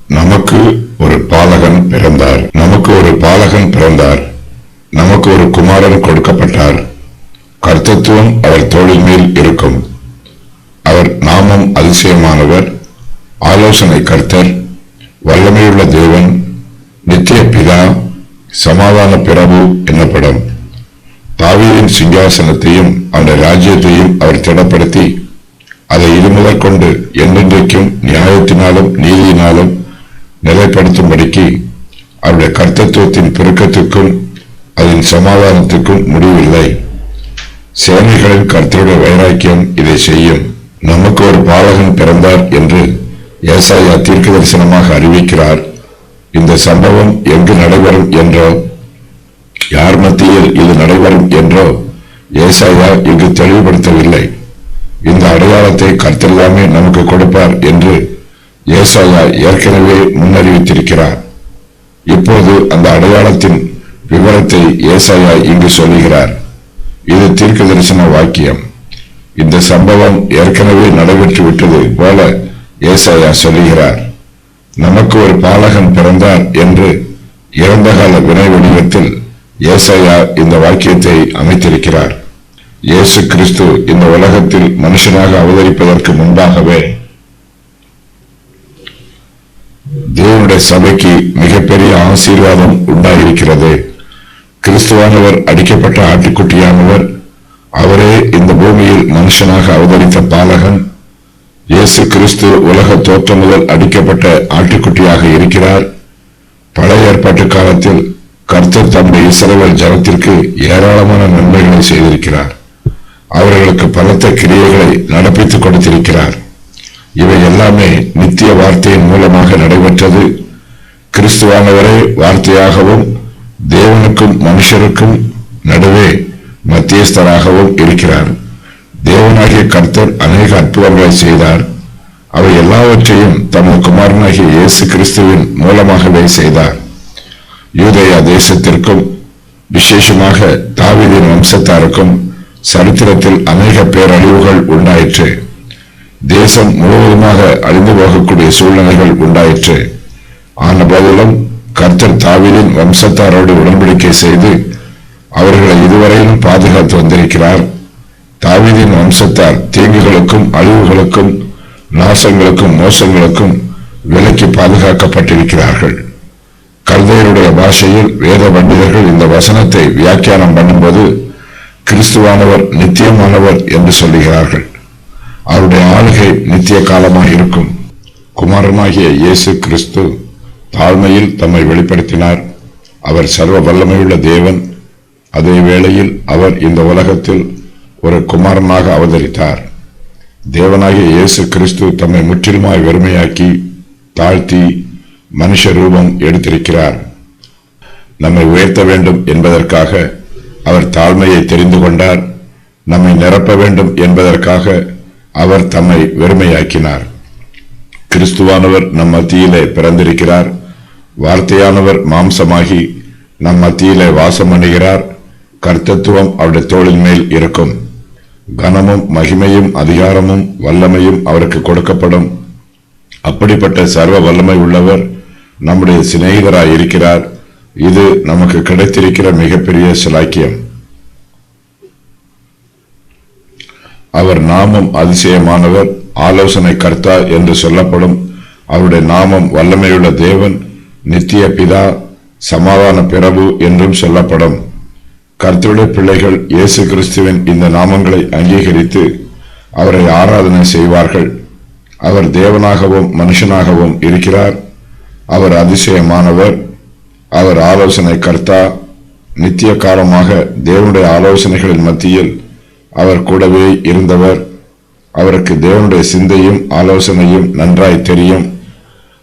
நமக்கு ஒரு பாலகன் பிறந்தார். நமக்கு ஒரு பாலகன் பிறந்தார். நமக்கு ஒரு குமாரன் கொடுக்கப்பட்டார். கர்த்தத்துவம் அவர் தோளின் மேல் இருக்கும். அவர் நாமம் அதிசயமானவர், ஆலோசனை கர்த்தர், வல்லமையுள்ள தேவன், நித்திய பிதா, சமாதான பிரபு என்னப்படும். தாவீதின் சிங்காசனத்தையும் அவருடைய ராஜ்யத்தையும் அவர் திடப்படுத்தி அதை இது முதற்கொண்டு என்றென்றைக்கும் நியாயத்தினாலும் நீதியினாலும் நிலைப்படுத்தும்படிக்கு அவருடைய கர்த்தத்துவத்தின் பெருக்கத்துக்கும் அதன் சமாதானத்துக்கும் முடிவில்லை. சேனைகளின் கர்த்தருடைய வைராக்கியம் இதை செய்யும். நமக்கு ஒரு பாலகன் பிறந்தார் என்று ஏசாயா தீர்க்க தரிசனமாக அறிவிக்கிறார். இந்த சம்பவம் எங்கு நடைபெறும் என்றோ, யார் மத்தியில் இது நடைபெறும் என்றோ ஏசாயா இங்கு தெளிவுபடுத்தவில்லை. இந்த அடையாளத்தை கர்த்தர்தாமே நமக்கு கொடுப்பார் என்று ஏசாயா ஏற்கனவே முன்னறிவித்திருக்கிறார். இப்போது அந்த அடையாளத்தின் விவரத்தை ஏசாயா இங்கு சொல்லுகிறார். இது தீர்க்க தரிசன வாக்கியம். இந்த சம்பவம் ஏற்கனவே நடைபெற்று விட்டது போல ஏசாயா சொல்லுகிறார். நமக்கு ஒரு பாலகன் பிறந்தார் என்று இறந்த கால வினை வடிவத்தில் ஏசாயா இந்த வாக்கியத்தை அமைத்திருக்கிறார். இயேசு கிறிஸ்து இந்த உலகத்தில் மனுஷனாக அவதரிப்பதற்கு முன்பாகவே தேவனுடைய சபைக்கு மிகப்பெரிய ஆசீர்வாதம் உண்டாயிருக்கிறது. கிறிஸ்துவானவர் அடிக்கப்பட்ட ஆட்டுக்குட்டியானவர், அவரே இந்த பூமியில் மனுஷனாக அவதரித்த பாலகன். இயேசு கிறிஸ்து உலக தோற்றம் முதல் அடிக்கப்பட்ட ஆட்டுக்குட்டியாக இருக்கிறார். பழைய ஏற்பாட்டு காலத்தில் கர்த்தர் தம்முடைய இஸ்ரவேல் ஜனத்திற்கு ஏராளமான நன்மைகளை செய்திருக்கிறார். அவர்களுக்கு பலத்த கிரியைகளை நடப்பித்துக் கொடுத்திருக்கிறார். இவை எல்லாமே நித்திய வார்த்தையின் மூலமாக நடைபெற்றது. கிறிஸ்துவானவரே வார்த்தையாகவும் தேவனுக்கும் மனுஷருக்கும் நடுவே மத்தியஸ்தராகவும் இருக்கிறார். தேவனாகிய கர்த்தர் அநேக அற்புதங்களை செய்தார். அவை எல்லாவற்றையும் தமது குமாரனாகிய இயேசு கிறிஸ்துவின் மூலமாகவே செய்தார். யூதேயா தேசத்திற்கும் விசேஷமாக தாவீதின் வம்சத்தாருக்கும் சரித்திரத்தில் அநேக பேரழிவுகள் உண்டாயிற்று. தேசம் முழுவதுமாக அழிந்து போகக்கூடிய சூழ்நிலைகள் உண்டாயிற்று. ஆன போதிலும் கர்த்தர் தாவீதின் வம்சத்தாரோடு உடன்படிக்கை செய்து அவர்களை இதுவரையிலும் பாதுகாத்து வந்திருக்கிறார். தாவீதின் வம்சத்தார் தீங்குகளுக்கும் அழிவுகளுக்கும் நாசங்களுக்கும் மோசங்களுக்கும் விலக்கி பாதுகாக்கப்பட்டிருக்கிறார்கள். கல்தையருடைய பாஷையில் வேத பண்டிதர்கள் இந்த வசனத்தை வியாக்கியானம் பண்ணும்போது கிறிஸ்துவானவர் நித்தியமானவர் என்று சொல்லுகிறார்கள். அவருடைய ஆளுகை நித்திய காலமாக இருக்கும். குமாரனாகிய இயேசு கிறிஸ்து தாழ்மையில் தம்மை வெளிப்படுத்தினார். அவர் சர்வ வல்லமையுள்ள தேவன். அதே வேளையில் அவர் இந்த உலகத்தில் ஒரு குமாரனாக அவதரித்தார். தேவனாகிய இயேசு கிறிஸ்து தம்மை முற்றிலுமாய் வெறுமையாக்கி தாழ்த்தி மனுஷ ரூபம் எடுத்திருக்கிறார். நம்மை உயர்த்த வேண்டும் என்பதற்காக அவர் தாழ்மையை தெரிந்து கொண்டார். நம்மை நிரப்ப வேண்டும் என்பதற்காக அவர் தம்மை வெறுமையாக்கினார். கிறிஸ்துவானவர் நம் மத்தியிலே பிறந்திருக்கிறார். வார்த்தையானவர் மாம்சமாகி நம் மத்தியிலே வாசம் பண்ணுகிறார். கர்த்தத்துவம் அவருடைய தோளின் மேல் இருக்கும். கனமும் மகிமையும் அதிகாரமும் வல்லமையும் அவருக்கு கொடுக்கப்படும். அப்படிப்பட்ட சர்வ வல்லமை உள்ளவர் நம்முடைய சிநேகிதராய் இருக்கிறார். இது நமக்கு கிடைத்திருக்கிற மிகப்பெரிய சிலாக்கியம். அவர் நாமம் அதிசயமானவர், ஆலோசனை கர்த்தா என்று சொல்லப்படும். அவருடைய நாமம் வல்லமையுள்ள தேவன், நித்திய பிதா, சமாதான பிரபு என்றும் சொல்லப்படும். கர்த்தருடைய பிள்ளைகள் இயேசு கிறிஸ்துவின் இந்த நாமங்களை அங்கீகரித்து அவரை ஆராதனை செய்வார்கள். அவர் தேவனாகவும் மனுஷனாகவும் இருக்கிறார். அவர் அதிசயமானவர். அவர் ஆலோசனை கர்த்தா. நித்திய காலமாக தேவனுடைய ஆலோசனைகளின் மத்தியில் அவர் கூடவே இருந்தவர். அவருக்கு தேவனுடைய சிந்தையும் ஆலோசனையும் நன்றாய் தெரியும்.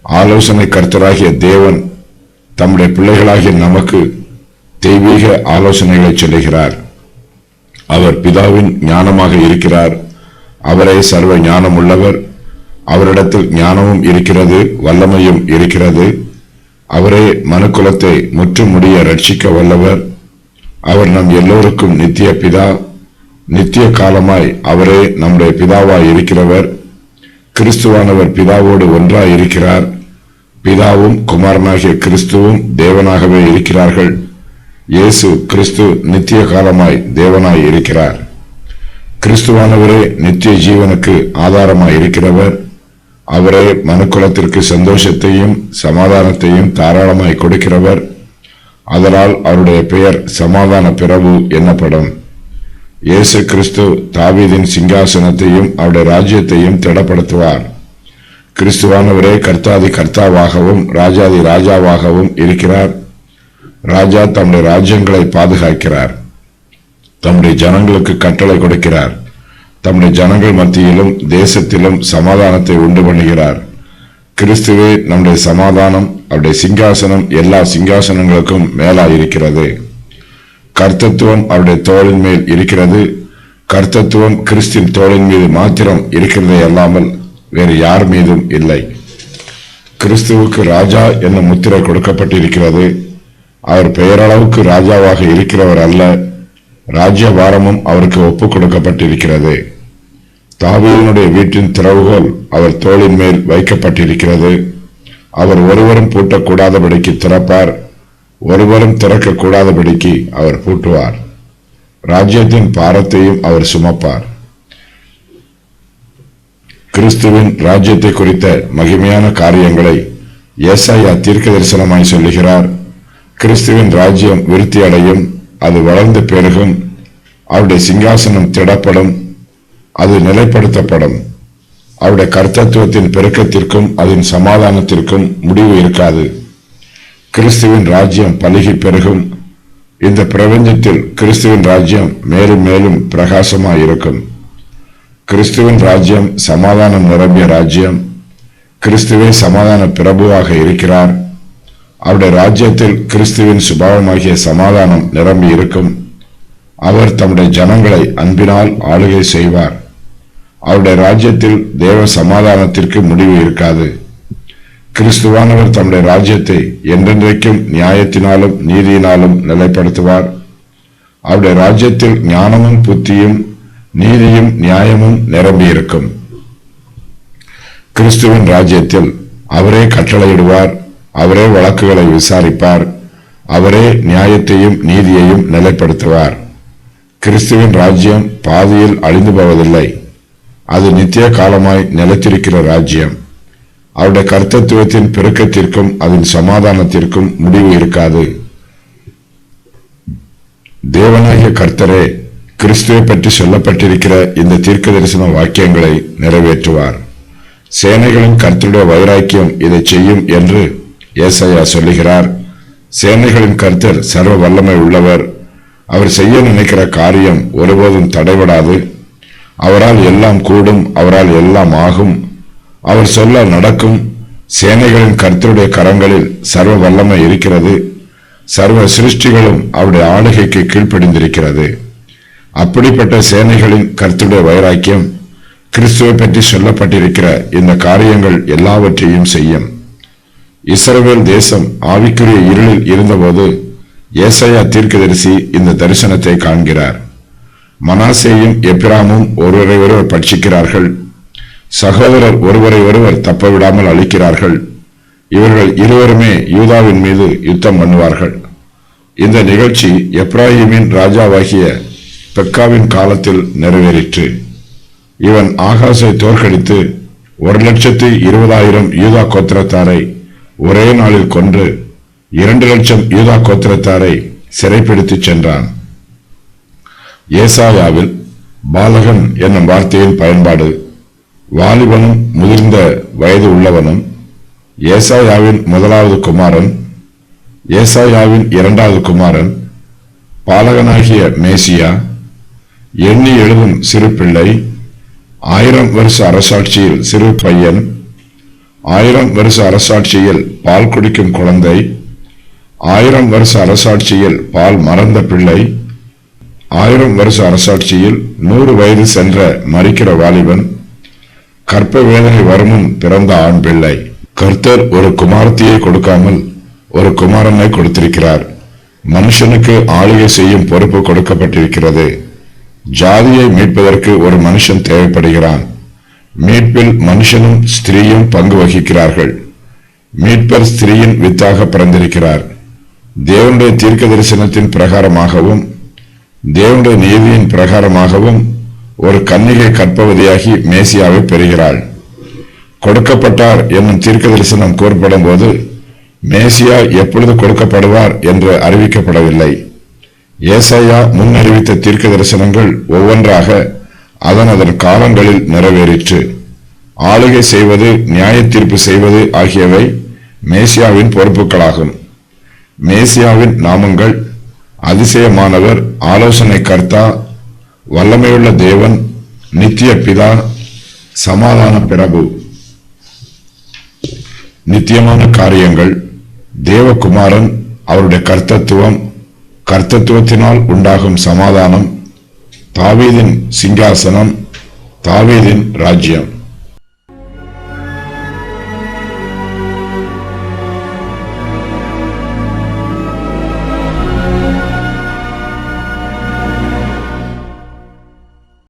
ஆலோசனை கர்த்தராகிய தேவன் தம்முடைய பிள்ளைகளாகிய நமக்கு தெய்வீக ஆலோசனைகளை சொல்லுகிறார். அவர் பிதாவின் ஞானமாக இருக்கிறார். அவரே சர்வ ஞானம் உள்ளவர். அவரிடத்தில் ஞானமும் இருக்கிறது, வல்லமையும் இருக்கிறது. அவரே மனுக்குலத்தை முற்றும் முடிய ரட்சிக்க வல்லவர். அவர் நம் எல்லோருக்கும் நித்திய பிதா. நித்திய காலமாய் அவரே நம்முடைய பிதாவாய் இருக்கிறவர். கிறிஸ்துவானவர் பிதாவோடு ஒன்றாய் இருக்கிறார். பிதாவும் குமாரனாகிய கிறிஸ்துவும் தேவனாகவே இருக்கிறார்கள். இயேசு கிறிஸ்து நித்திய காலமாய் தேவனாய் இருக்கிறார். கிறிஸ்துவானவரே நித்திய ஜீவனுக்கு ஆதாரமாய் இருக்கிறவர். அவரே மனுக்குலத்திற்கு சந்தோஷத்தையும் சமாதானத்தையும் தாராளமாய் கொடுக்கிறவர். அதனால் அவருடைய பெயர் சமாதான பிரபு என்னப்படும். இயேசு கிறிஸ்து தாவீதின் சிங்காசனத்தையும் அவருடைய ராஜ்யத்தையும் திடப்படுத்துவார். கிறிஸ்துவானவரே கர்த்தாதி கர்த்தாவாகவும் ராஜாதி ராஜாவாகவும் இருக்கிறார். ராஜா தம்முடைய ராஜ்யங்களை பாதுகாக்கிறார். தம்முடைய ஜனங்களுக்கு கட்டளை கொடுக்கிறார். தம்முடைய ஜனங்கள் மத்தியிலும் தேசத்திலும் சமாதானத்தை உண்டு பண்ணுகிறார். கிறிஸ்துவே நம்முடைய சமாதானம். அவருடைய சிங்காசனம் எல்லா சிங்காசனங்களுக்கும் மேலாயிருக்கிறது. கர்த்தத்துவம் அவருடைய தோளின் மேல் இருக்கிறது. கர்த்தத்துவம் கிறிஸ்தின் தோளின் மீது மாத்திரம் இருக்கிறதே அல்லாமல் வேறு யார் மீதும் இல்லை. கிறிஸ்துவுக்கு ராஜா என்ற முத்திரை கொடுக்கப்பட்டிருக்கிறது. அவர் பெயரளவுக்கு ராஜாவாக இருக்கிறவர் அல்ல. ராஜ்ய பாரமும் அவருக்கு ஒப்புக் கொடுக்கப்பட்டிருக்கிறது. தாவீதினுடைய வீட்டின் திறவுகோல் அவர் தோளின் மேல் வைக்கப்பட்டிருக்கிறது. அவர் ஒருவரும் பூட்டக்கூடாதபடிக்கு திறப்பார், ஒருவரும் திறக்க கூடாதபடிக்கு அவர் பூட்டுவார். ராஜ்யத்தின் பாரத்தையும் அவர் சுமப்பார். கிறிஸ்துவின் ராஜ்யத்தை குறித்த மகிமையான காரியங்களை ஏசாயா தீர்க்க தரிசனமாய் சொல்லுகிறார். கிறிஸ்துவின் ராஜ்யம் விருத்தி அடையும், அது வளர்ந்து பெருகும், அவருடைய சிங்காசனம் திடப்படும், அது நிலைப்படுத்தப்படும். அவருடைய கர்த்தத்துவத்தின் பெருக்கத்திற்கும் அதன் சமாதானத்திற்கும் முடிவு இருக்காது. கிறிஸ்துவின் ராஜ்யம் பலுகி பெருகும். இந்த பிரபஞ்சத்தில் கிறிஸ்துவின் ராஜ்யம் மேலும் மேலும் பிரகாசமாயிருக்கும். கிறிஸ்துவின் ராஜ்யம் சமாதானம் நிரம்பிய ராஜ்யம். கிறிஸ்துவே சமாதான பிரபுவாக இருக்கிறார். அவருடைய ராஜ்யத்தில் கிறிஸ்துவின் சுபாவமாகிய சமாதானம் நிரம்பி இருக்கும். அவர் தம்முடைய ஜனங்களை அன்பினால் ஆளுகை செய்வார். அவருடைய ராஜ்யத்தில் தேவ சமாதானத்திற்கு முடிவு இருக்காது. கிறிஸ்துவானவர் தம்முடைய ராஜ்யத்தை என்றென்றைக்கும் நியாயத்தினாலும் நீதியினாலும் நிலைப்படுத்துவார். அவருடைய ராஜ்யத்தில் ஞானமும் புத்தியும் நீதியும் நியாயமும் நிரம்பியிருக்கும். கிறிஸ்துவின் ராஜ்யத்தில் அவரே கட்டளையிடுவார், அவரே வழக்குகளை விசாரிப்பார், அவரே நியாயத்தையும் நீதியையும் நிலைப்படுத்துவார். கிறிஸ்துவின் ராஜ்யம் பாதியில் அழிந்து போவதில்லை. அது நித்திய காலமாய் நிலைத்திருக்கிற ராஜ்யம். அவருடைய கர்த்தத்துவத்தின் பெருக்கத்திற்கும் அதன் சமாதானத்திற்கும் முடிவு இருக்காது. தேவனாகிய கர்த்தரே கிறிஸ்துவை பற்றி சொல்லப்பட்டிருக்கிற இந்த தீர்க்க தரிசன வாக்கியங்களை நிறைவேற்றுவார். சேனைகளின் கர்த்தருடைய வைராக்கியம் இதை செய்யும் என்று ஏசாயா சொல்லுகிறார். சேனைகளின் கர்த்தர் சர்வ வல்லமை உள்ளவர். அவர் செய்ய நினைக்கிற காரியம் ஒருபோதும் தடைபடாது. அவரால் எல்லாம் கூடும், அவரால் எல்லாம் ஆகும். அவர் சொல்ல நடக்கும். சேனைகளின் கர்த்தருடைய கரங்களில் சர்வ வல்லமை இருக்கிறது. சர்வ சிருஷ்டிகளும் அவருடைய ஆளுகைக்கு கீழ்ப்படிந்திருக்கிறது. அப்படிப்பட்ட சேனைகளின் கர்த்தருடைய வைராக்கியம் கிறிஸ்துவை பற்றி சொல்லப்பட்டிருக்கிற இந்த காரியங்கள் எல்லாவற்றையும் செய்யும். இஸ்ரவேல் தேசம் ஆவிக்குரிய இருளில் இருந்தபோது ஏசாயா தீர்க்கதரிசி இந்த தரிசனத்தை காண்கிறார். மனாசேயும் எப்பிராமும் ஒருவரை ஒருவர் பட்சிக்கிறார்கள். சகோதரர் ஒருவரை ஒருவர் தப்பவிடாமல் அழிக்கிறார்கள். இவர்கள் இருவருமே யூதாவின் மீது யுத்தம் பண்ணுவார்கள். இந்த நிகழ்ச்சி எப்ராஹிமின் ராஜாவாகிய பெக்காவின் காலத்தில் நிறைவேறிற்று. இவன் ஆகாசை தோற்கடித்து 1,20,000 யூதா கோத்திரத்தாரை ஒரே நாளில் கொன்று 2,00,000 யூதா கோத்திரத்தாரை சிறைப்பிடித்துச் சென்றான். ஏசாயாவில் பாலகன் என்னும் வார்த்தையின் பயன்பாடு வாலிபனும் முதிர்ந்த வயது உள்ளவனும், ஏசாயாவின் முதலாவது குமாரன், ஏசாயாவின் இரண்டாவது குமாரன், பாலகனாகிய மேசியா, எண்ணி எழுதும் சிறு பிள்ளை, 1000 வருஷ அரசாட்சியில் சிறு பையன், 1000 வருஷ அரசாட்சியில் பால் குடிக்கும் குழந்தை, 1000 வருஷ அரசாட்சியில் பால் மறந்த பிள்ளை, 1000 வருஷ அரசாட்சியில் 100 வயது சென்ற மரிக்கிற வாலிபன், கற்ப வேதனை வருமுன் பிறந்த ஆண் பிள்ளை. கர்த்தர் ஒரு குமாரத்தியை கொடுக்காமல் ஒரு குமாரனை கொடுத்திருக்கிறார். மனுஷனுக்கு ஆளுகை செய்யும் பொறுப்பு கொடுக்கப்பட்டிருக்கிறது. ஜாதியை மீட்பதற்கு ஒரு மனுஷன் தேவைப்படுகிறான். மீட்பில் மனுஷனும் ஸ்திரீயும் பங்கு வகிக்கிறார்கள். மீட்பர் ஸ்திரீயின் வித்தாக பிறந்திருக்கிறார். தேவனுடைய தீர்க்க தரிசனத்தின் பிரகாரமாகவும் தேவனுடைய நீதியின் பிரகாரமாகவும் ஒரு கன்னிகை கற்பவதியாகி மேசியாவை பெறுகிறாள். கொடுக்கப்பட்டார் என்னும் தீர்க்க தரிசனம் கூறப்படும் போது மேசியா எப்பொழுது கொடுக்கப்படுவார் என்று அறிவிக்கப்படவில்லை. ஏசாயா முன் அறிவித்த தீர்க்க தரிசனங்கள் ஒவ்வொன்றாக அதன் காலங்களில் நிறைவேறிற்று. ஆளுகை செய்வது, நியாய தீர்ப்பு செய்வது ஆகியவை மேசியாவின் பொறுப்புகளாகும். மேசியாவின் நாமங்கள் அதிசயமானவர், ஆலோசனை கர்த்தா, வல்லமையுள்ள தேவன், நித்திய பிதா, சமாதான பிரபு. நித்தியமான காரியங்கள், தேவகுமாரன், அவருடைய கர்த்தத்துவம், கர்த்தத்துவத்தினால் உண்டாகும் சமாதானம், தாவீதின் சிங்காசனம், தாவீதின் ராஜ்யம்.